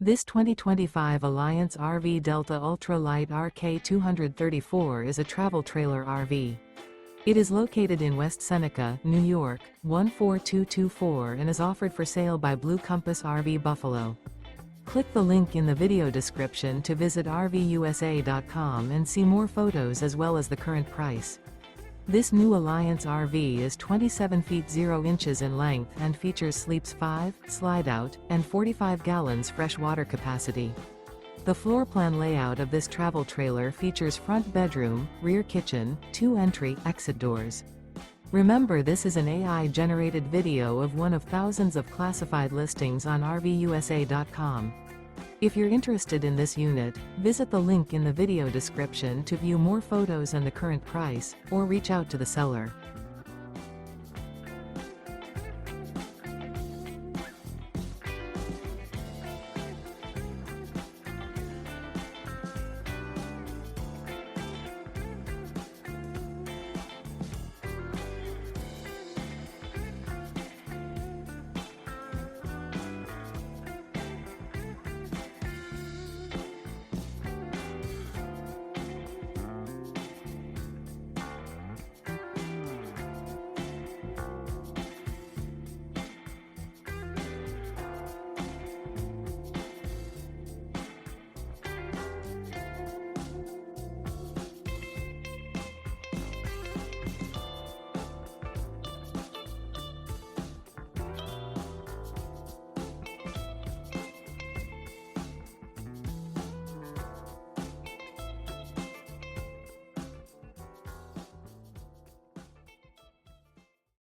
This 2025 Alliance RV Delta Ultra Lite RK234 is a travel trailer RV. It is located in West Seneca, New York, 14224 and is offered for sale by Blue Compass RV Buffalo. Click the link in the video description to visit RVUSA.com and see more photos as well as the current price. This new Alliance RV is 27 feet 0 inches in length and features sleeps 5, slide-out, and 45 gallons fresh water capacity. The floor plan layout of this travel trailer features front bedroom, rear kitchen, 2 entry/exit doors. Remember, this is an AI-generated video of one of thousands of classified listings on RVUSA.com. If you're interested in this unit, visit the link in the video description to view more photos and the current price, or reach out to the seller.